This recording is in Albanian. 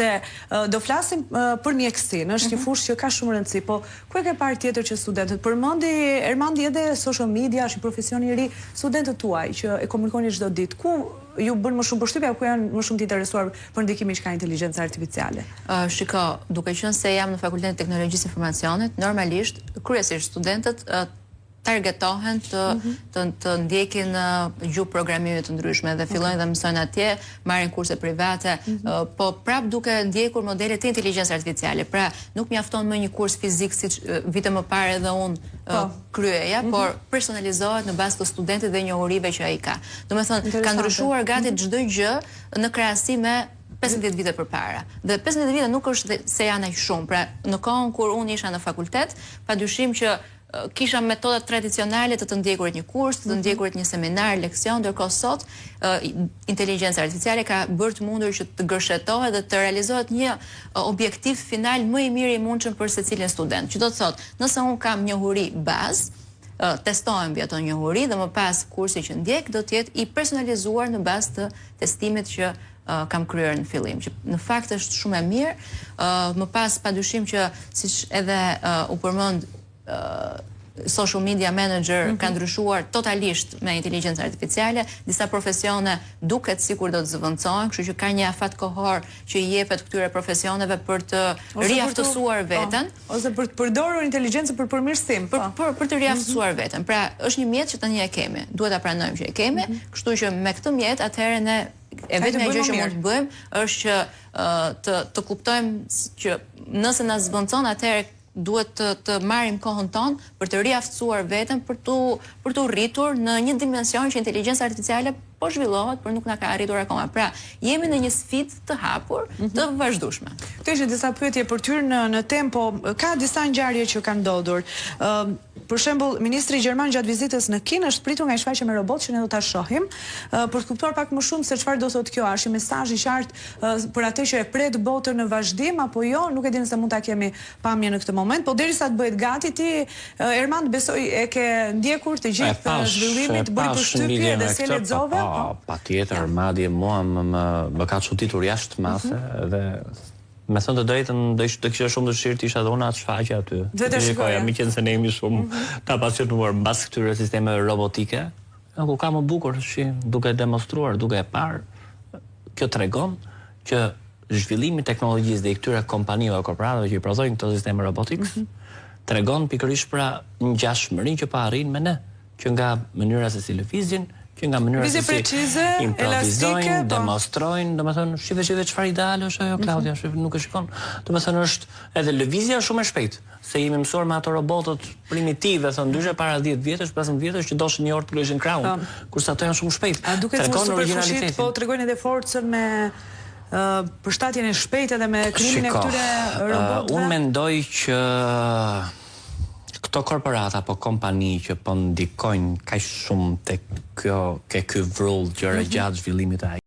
Do flasim për mjekësinë, është një fushë që ka shumë rëndësi, po ku e ke parë tjetër që studentët përmendi edhe social media, është një profesion i ri, studentët tuaj që e komunikoni çdo ditë, ku ju bën më shumë përshtypje, ku janë më shumë të interesuar për ndikimin që ka inteligjenca artificiale? Shiko, duke qenë se jam në Fakultetin e Teknologjisë Informacionit, normalisht kryesisht studentët targetohen të ndjekin gjuhë programimit të ndryshme dhe fillojnë dhe mësojnë atje, marrin kurse private, po prap duke ndjekur modele të inteligjencës artificiale. Pra, nuk mjafton më një kurs fizik siç vite më parë edhe unë kryeja, por personalizohet në bazë të studentit dhe njohurive që ai ka. Domethënë, ka ndryshuar gati çdo gjë në krahasim me 15 vite përpara. Dhe 15 vite nuk është se janë aq shumë. Pra, në kohën kur unë isha në fakultet, padyshim që kisha metodat tradicionale të ndjekurit një kurs, të ndjekurit një seminar, leksion, ndërkohë sot inteligjenca artificiale ka bërë të mundur që të gërshetohet dhe të realizohet një objektiv final më i mirë i mundshëm për secilin student. Që do të thotë, nëse unë kam njohuri bazë, testohem mbi ato njohuri dhe më pas kursi që ndjek do të jetë i personalizuar në bazë të testimit që kam kryer në fillim, që në fakt është shumë e mirë. Më pas padyshim që siç edhe u përmend social media manager ka ndryshuar totalisht me inteligjencë artificiale, disa profesione duket sikur do të zëvendësohen, kështu që ka një afat kohor që i jepet këtyre profesioneve për të riaftësuar veten, ose për të përdorur inteligjencën për përmirësim, për të riaftësuar veten. Pra, është një mjet që tani e kemi, duhet ta pranojmë që e kemi, kështu që me këtë mjet atëherë ne e vetmja gjë që mund të bëjmë është që të kuptojmë që nëse na zëvendëson atëherë duhet të marrim kohën tonë për të riaftësuar veten, për të rritur në një dimension që inteligjenca artificiale po zhvillohet, por nuk na ka arritur akoma. Pra, jemi në një sfidë të hapur, të vazhdueshme. Këto ishin disa pyetje për ty në tempo. Ka disa ngjarje që kanë ndodhur. Për shembull, ministri gjerman gjatë vizitës në Kinë është pritur nga një shfaqje me robot që ne do ta shohim, për të kuptuar pak më shumë se çfarë do thotë kjo. Është një mesazh i qartë për atë që e pret botën në vazhdim apo jo, nuk e di nëse mund ta kemi pamje në këtë moment, po derisa të bëhet gati ti Ermand besoj e ke ndjekur të gjithë zhvillimin, të bëri përshtypje dhe se lexove. Patjetër, madje mua më ka çuditur jashtë mase dhe me thënë të drejtën do kisha shumë dëshirë të isha dhe unë atë shfaqje aty. Shikoja, mi qenë se ne jemi shumë të apasionuar mbas këtyre sistemeve robotike, ku ka më bukur duke demonstruar, duke e parë, kjo tregon që zhvillimi i teknologjisë dhe i këtyre kompanive korporatave që i prodhojnë këto sisteme robotik tregon pikërisht pra ngjashmërinë që po arrin me ne, që nga mënyra se si lëvizin, që nga mënyra se si improvizojnë, demonstrojnë, domethënë shive çfarë ideale është ajo Claudia, nuk e shikon. Domethënë është edhe lëvizja shumë e shpejtë, se jemi mësuar me ato robotët primitive, thonë ndryshe para 10 vjetësh, 15 vjetësh që doshin një orë të luajnë krahun, kurse ato janë shumë shpejt. A duket shumë superfuqit, po tregojnë edhe forcën me përshtatjen e shpejtë dhe me krijimin e këtyre robotëve? Unë mendoj që këto korporata apo kompani që po ndikojnë kaq shumë tek ky vrull gjëra gjatë zhvillimit të